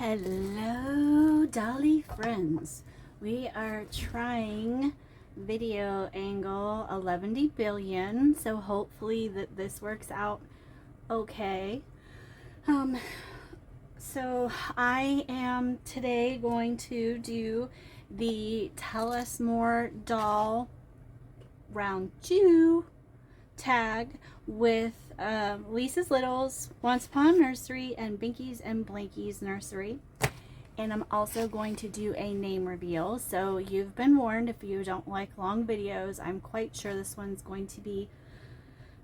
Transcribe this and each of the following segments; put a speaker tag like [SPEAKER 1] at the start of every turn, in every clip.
[SPEAKER 1] Hello, Dolly friends. We are trying video angle 11 billion, so hopefully that this works out okay. So I am today going to do the Tell Us More doll round 2 tag with Lisa's Littles, Once Upon a Nursery, and Binkies and Blankies Nursery. And I'm also going to do a name reveal. So you've been warned if you don't like long videos. I'm quite sure this one's going to be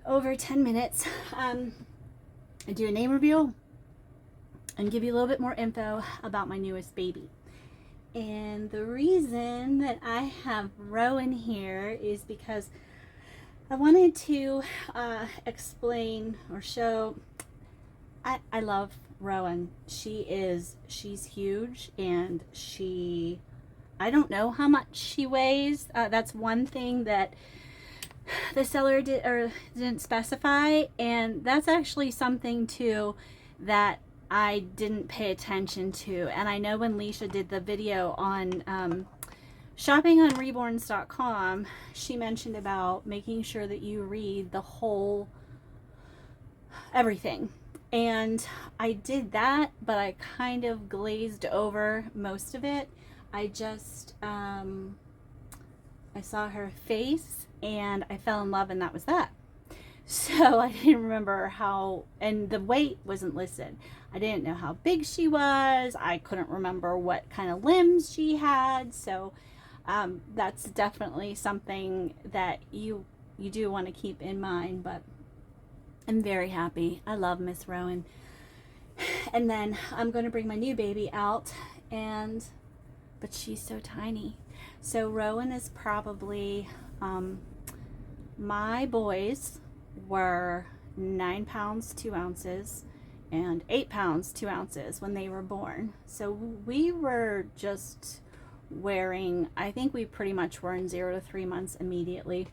[SPEAKER 1] over 10 minutes. I do a name reveal and give you a little bit more info about my newest baby. And the reason that I have Rowan here is because I wanted to explain or show, I love Rowan. She's huge, and I don't know how much she weighs. That's one thing that the seller didn't specify, and that's actually something too that I didn't pay attention to. And I know when Leisha did the video on shopping on reborns.com, she mentioned about making sure that you read the whole everything. And I did that, but I kind of glazed over most of it. I just, I saw her face and I fell in love, and that was that. So I didn't remember how, and the weight wasn't listed. I didn't know how big she was. I couldn't remember what kind of limbs she had. So that's definitely something that you do want to keep in mind. But I'm very happy. I love Miss Rowan. And then I'm going to bring my new baby out, but she's so tiny. So Rowan is probably, my boys were 9 pounds 2 ounces and 8 pounds 2 ounces when they were born. So we were just wearing, I think we pretty much were in 0 to 3 months immediately.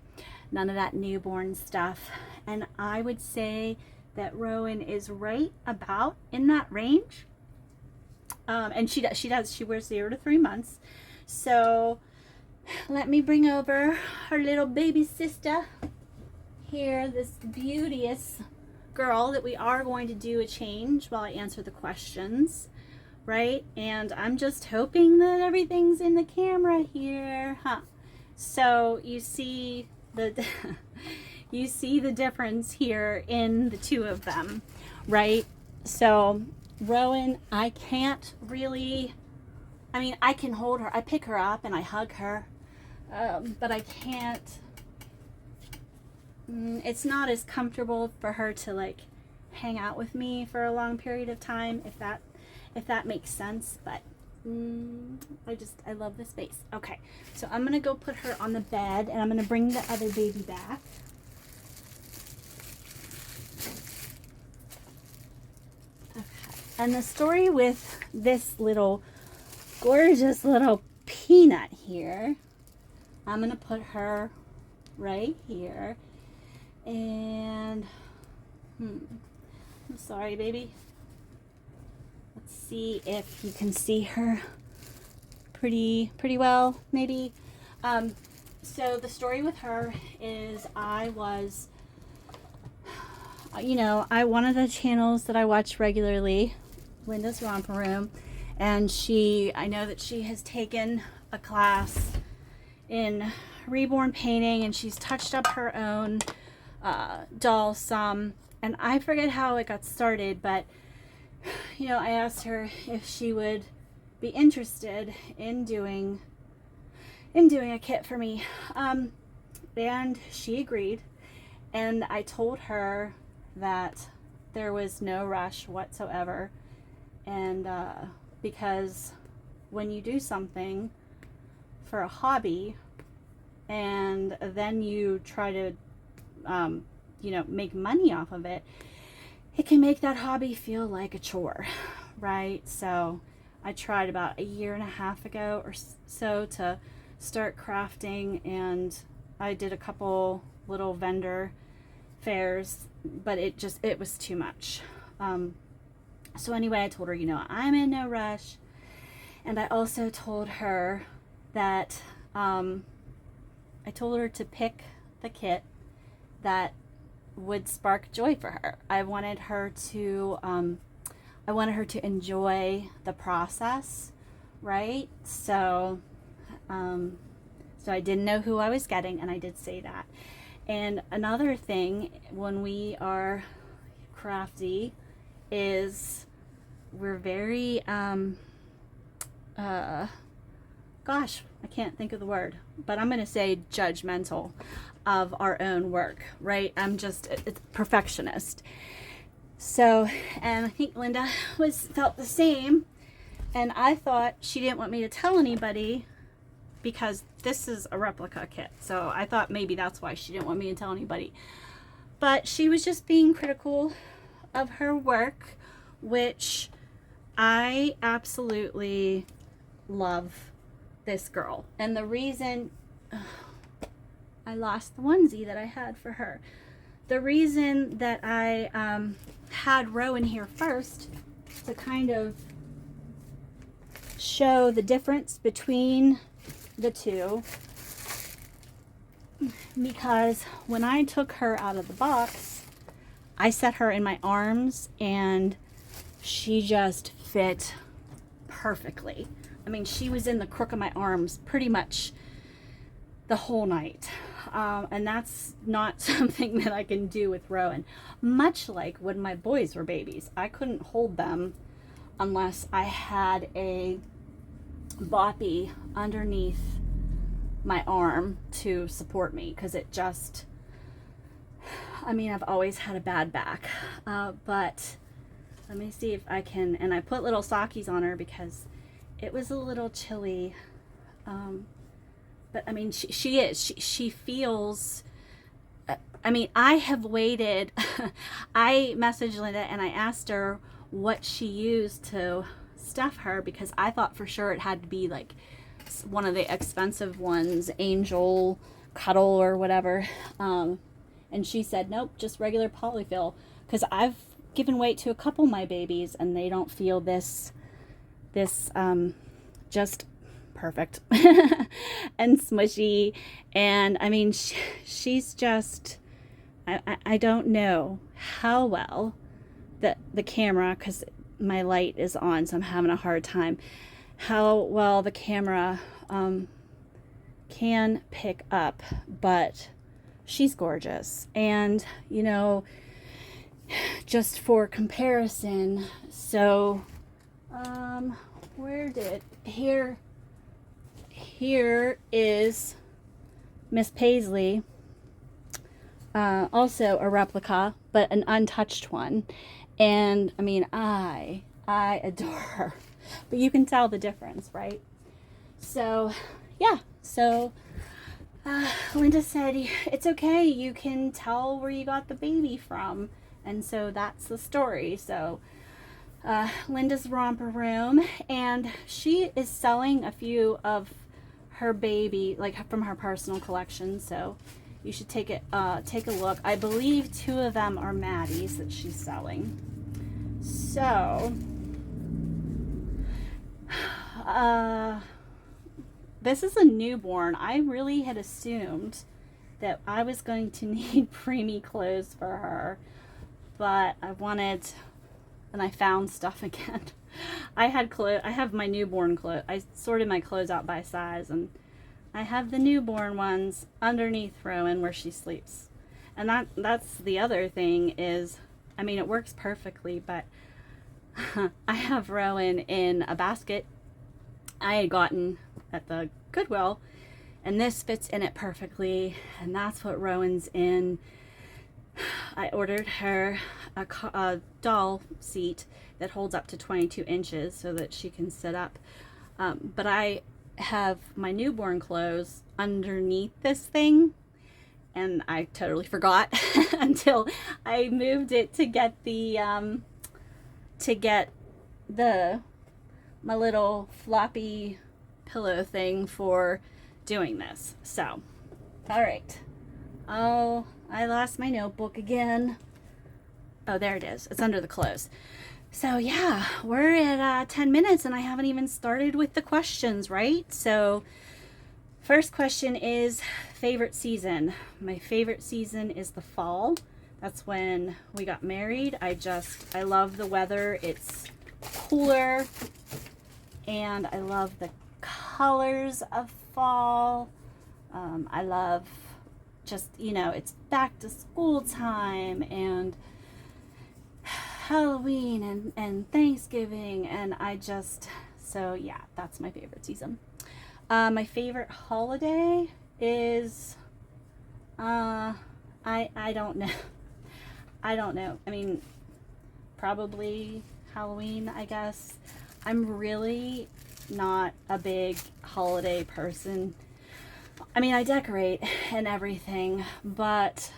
[SPEAKER 1] None of that newborn stuff. And I would say that Rowan is right about in that range. And she wears 0 to 3 months. So let me bring over her little baby sister here, this beauteous girl that we are going to do a change while I answer the questions, right? And I'm just hoping that everything's in the camera here, huh? So you see the you see the difference here in the two of them, right? So Rowan, I can't really, I mean, I can hold her, I pick her up and I hug her, but I can't, it's not as comfortable for her to like hang out with me for a long period of time, if that makes sense. But I love the space. Okay, so I'm gonna go put her on the bed, and I'm gonna bring the other baby back. Okay, and the story with this little gorgeous little peanut here, I'm gonna put her right here. And I'm sorry, baby. Let's see if you can see her pretty well, maybe. So the story with her is I was, one of the channels that I watch regularly, Linda's Romper Room, and I know that she has taken a class in reborn painting, and she's touched up her own doll some, and I forget how it got started, but I asked her if she would be interested in doing a kit for me, and she agreed. And I told her that there was no rush whatsoever, and because when you do something for a hobby and then you try to make money off of it, it can make that hobby feel like a chore, right? So I tried about 1.5 years ago or so to start crafting, and I did a couple little vendor fairs, but it was too much. So anyway, I told her, you know, I'm in no rush. And I also told her that I told her to pick the kit that would spark joy for her. I wanted her to enjoy the process, right? So I didn't know who I was getting, and I did say that. And another thing, when we are crafty, is we're very gosh, I can't think of the word, but I'm going to say judgmental of our own work, right? It's perfectionist. So, and I think Linda felt the same, and I thought she didn't want me to tell anybody because this is a replica kit. So I thought maybe that's why she didn't want me to tell anybody. But she was just being critical of her work, which I absolutely love this girl. And the reason I lost the onesie that I had for her. The reason that I had Rowan here first to kind of show the difference between the two, because when I took her out of the box, I set her in my arms and she just fit perfectly. I mean, she was in the crook of my arms pretty much the whole night. And that's not something that I can do with Rowan. Much like when my boys were babies. I couldn't hold them unless I had a boppy underneath my arm to support me, because it just, I mean, I've always had a bad back. But let me see if I can, and I put little sockies on her because it was a little chilly. But I mean, she feels, I mean, I have waited. I messaged Linda and I asked her what she used to stuff her, because I thought for sure it had to be like one of the expensive ones, Angel Cuddle or whatever. And she said, nope, just regular polyfill, because I've given weight to a couple of my babies and they don't feel this just perfect and smushy. And I mean, she's just, I don't know how well the camera, because my light is on, so I'm having a hard time, how well the camera can pick up, but she's gorgeous. And you know, just for comparison, so here is Miss Paisley, also a replica, but an untouched one. And I mean, I adore her, but you can tell the difference, right? So yeah, so Linda said, it's okay, you can tell where you got the baby from. And so that's the story. So Linda's Romper Room, and she is selling a few of her baby, like from her personal collection. So you should take a look. I believe 2 of them are Maddie's that she's selling. So this is a newborn. I really had assumed that I was going to need preemie clothes for her, but I wanted, and I found stuff again. I have my newborn clothes. I sorted my clothes out by size, and I have the newborn ones underneath Rowan where she sleeps. And that's the other thing is, I mean, it works perfectly, but I have Rowan in a basket I had gotten at the Goodwill, and this fits in it perfectly, and that's what Rowan's in. I ordered her a doll seat that holds up to 22 inches so that she can sit up. But I have my newborn clothes underneath this thing, and I totally forgot until I moved it to get my little floppy pillow thing for doing this. So, all right. Oh, I lost my notebook again. Oh, there it is. It's under the clothes. So yeah, we're at 10 minutes and I haven't even started with the questions, right? So first question is favorite season. My favorite season is the fall. That's when we got married. I love the weather. It's cooler and I love the colors of fall. I love just, it's back to school time and Halloween and Thanksgiving, and so yeah, that's my favorite season. My favorite holiday is, I don't know. I don't know. I mean, probably Halloween, I guess. I'm really not a big holiday person. I mean, I decorate and everything, but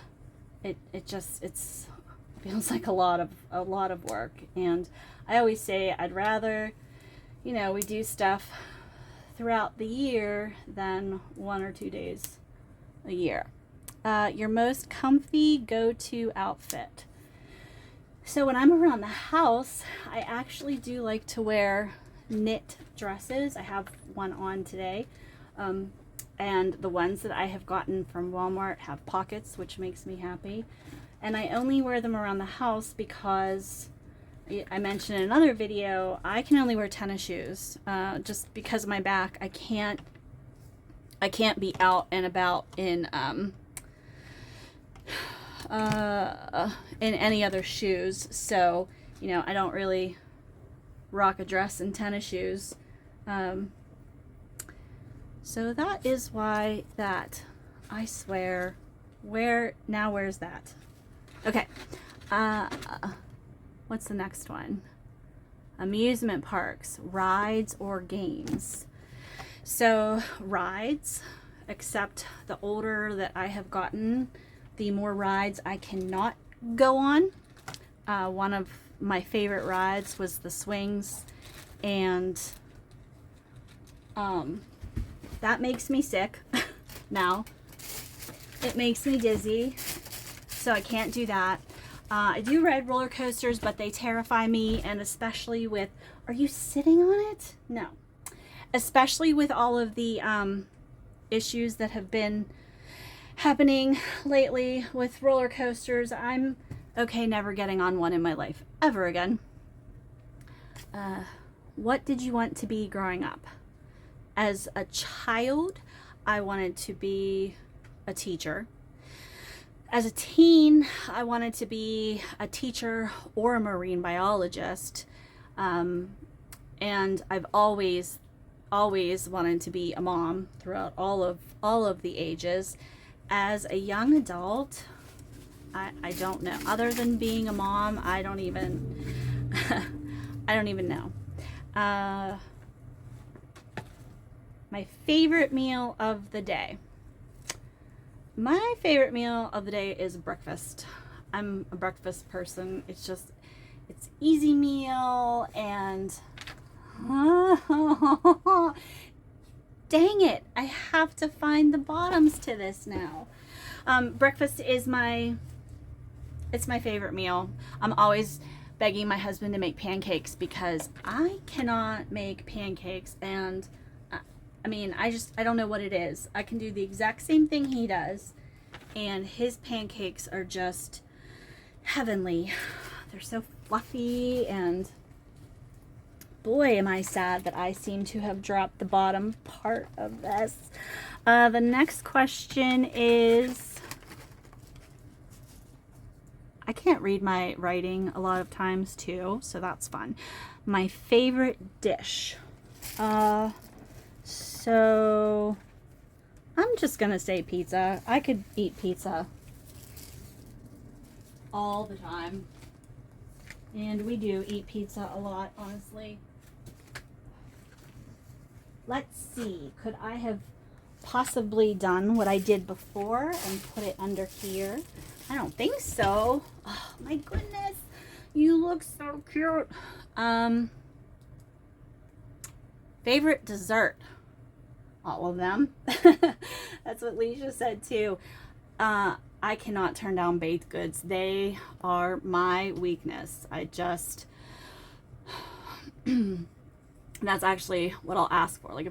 [SPEAKER 1] it feels like a lot of work. And I always say I'd rather, we do stuff throughout the year than 1 or 2 days a year. Your most comfy go-to outfit. So when I'm around the house, I actually do like to wear knit dresses. I have one on today. And the ones that I have gotten from Walmart have pockets, which makes me happy. And I only wear them around the house because I mentioned in another video, I can only wear tennis shoes. Just because of my back, I can't be out and about in any other shoes. So, I don't really rock a dress in tennis shoes. So that is why that, I swear, where's that? Okay, what's the next one? Amusement parks, rides or games. So rides, except the older that I have gotten, the more rides I cannot go on. One of my favorite rides was the swings, and that makes me sick now. It makes me dizzy, so I can't do that. I do ride roller coasters, but they terrify me, and especially with, are you sitting on it? No. Especially with all of the issues that have been happening lately with roller coasters, I'm okay never getting on one in my life ever again. What did you want to be growing up? As a child, I wanted to be a teacher. As a teen, I wanted to be a teacher or a marine biologist. And I've always wanted to be a mom throughout all of the ages. As a young adult, I don't know. Other than being a mom, I don't even know. My favorite meal of the day. My favorite meal of the day is breakfast. I'm a breakfast person. It's easy meal, and dang it, I have to find the bottoms to this now. Breakfast is my favorite meal. I'm always begging my husband to make pancakes because I cannot make pancakes, and I don't know what it is. I can do the exact same thing he does, and his pancakes are just heavenly. They're so fluffy, and boy, am I sad that I seem to have dropped the bottom part of this. The next question is, I can't read my writing a lot of times too, so that's fun. My favorite dish. So I'm just gonna say pizza. I could eat pizza all the time. And we do eat pizza a lot, honestly. Let's see. Could I have possibly done what I did before and put it under here? I don't think so. Oh my goodness. You look so cute. Favorite dessert. All of them. That's what Leisha said too. I cannot turn down baked goods. They are my weakness. That's actually what I'll ask for. Like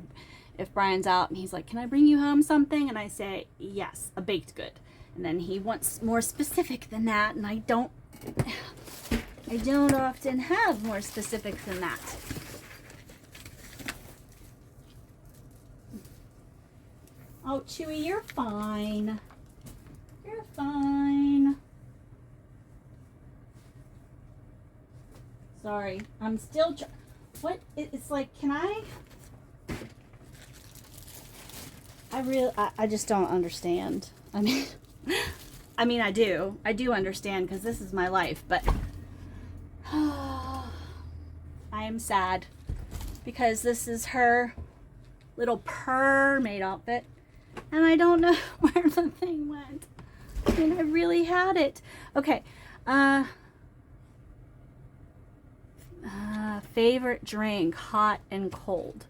[SPEAKER 1] if Brian's out and he's like, can I bring you home something? And I say, yes, a baked good. And then he wants more specific than that, and I don't often have more specific than that. Oh, Chewy, you're fine. You're fine. Sorry, I'm still what? It's like, can I just don't understand. I mean, I do understand because this is my life, but I am sad because this is her little mermaid outfit, and I don't know where the thing went. I mean, I really had it. Okay, favorite drink, hot and cold.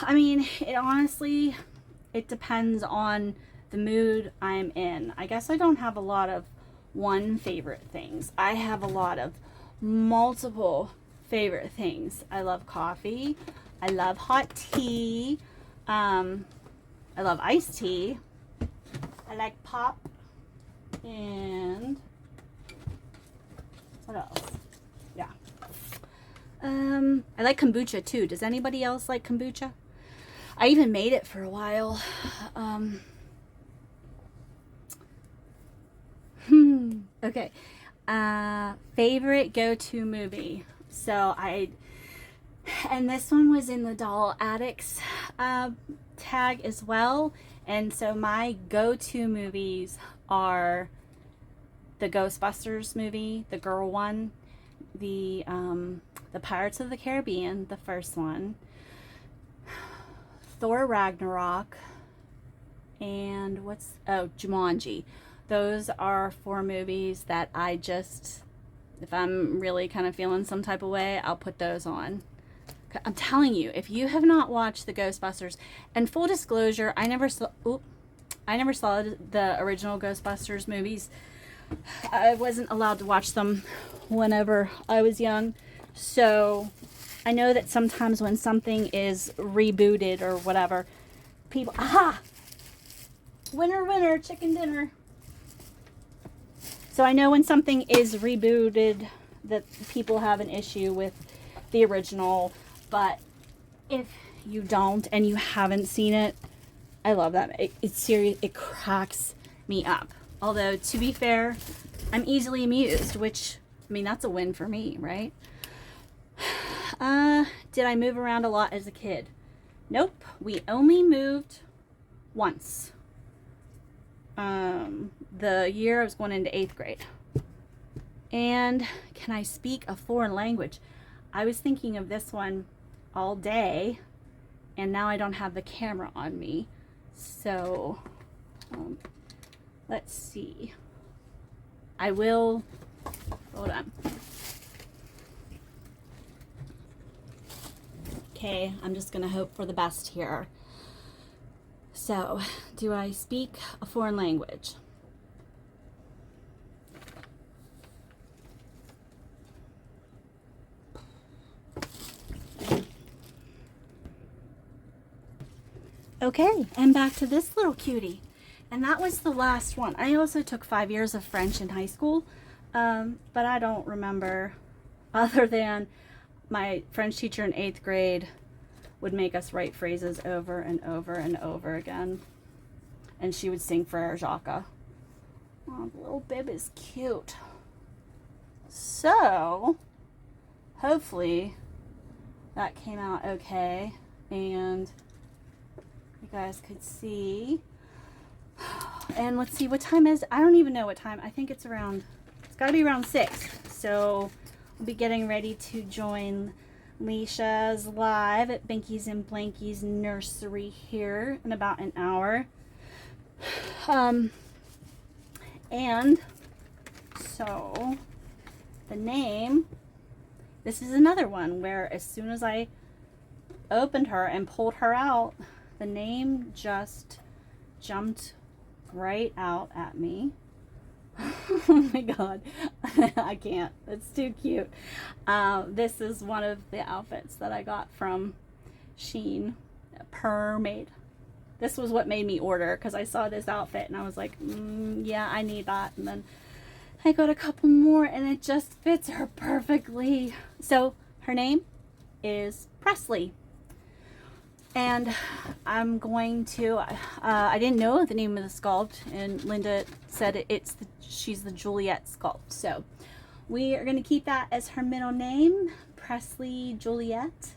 [SPEAKER 1] I mean, it depends on the mood I'm in. I guess I don't have a lot of one favorite things. I have a lot of multiple favorite things. I love coffee. I love hot tea. I love iced tea. I like pop. And what else? Yeah. I like kombucha too. Does anybody else like kombucha? I even made it for a while. Okay. Favorite go-to movie. And this one was in the Doll Addicts tag as well. And so my go-to movies are the Ghostbusters movie, the girl one, the Pirates of the Caribbean, the first one, Thor Ragnarok, and Jumanji. Those are 4 movies that I just, if I'm really kind of feeling some type of way, I'll put those on. I'm telling you, if you have not watched the Ghostbusters, and full disclosure, I never saw the original Ghostbusters movies. I wasn't allowed to watch them whenever I was young. So I know that sometimes when something is rebooted or whatever, people, winner, chicken dinner. So I know when something is rebooted that people have an issue with the original, but if you don't and you haven't seen it, I love that. It's serious. It cracks me up. Although, to be fair, I'm easily amused, which, I mean, that's a win for me, right? Did I move around a lot as a kid? Nope. We only moved once. The year I was going into 8th grade. And can I speak a foreign language? I was thinking of this one all day, and now I don't have the camera on me. So, let's see. Hold on. Okay, I'm just gonna hope for the best here. So, do I speak a foreign language? Okay, and back to this little cutie. And that was the last one. I also took 5 years of French in high school, but I don't remember, other than my French teacher in 8th grade would make us write phrases over and over and over again. And she would sing Frere Jacques. Oh, the little bib is cute. So, hopefully that came out okay. And you guys could see. And let's see, what time is it? I don't even know what time. I think it's gotta be around 6. So we'll be getting ready to join Leisha's live at Binkies and Blankies nursery here in about an hour. And so the name, this is another one where as soon as I opened her and pulled her out, the name just jumped right out at me. Oh my god. I can't. It's too cute. This is one of the outfits that I got from Shein. Mermaid. This was what made me order, because I saw this outfit and I was like, yeah, I need that. And then I got a couple more and it just fits her perfectly. So her name is Presley. And I'm going to, I didn't know the name of the sculpt, and Linda said she's the Juliet sculpt. So we are going to keep that as her middle name, Presley Juliet,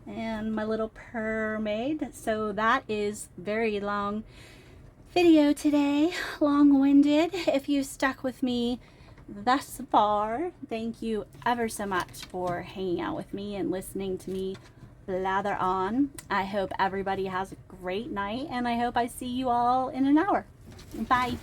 [SPEAKER 1] and my little mermaid. So that is very long video today, long-winded. If you stuck with me thus far, thank you ever so much for hanging out with me and listening to me blather on. I hope everybody has a great night, and I hope I see you all in an hour. Bye.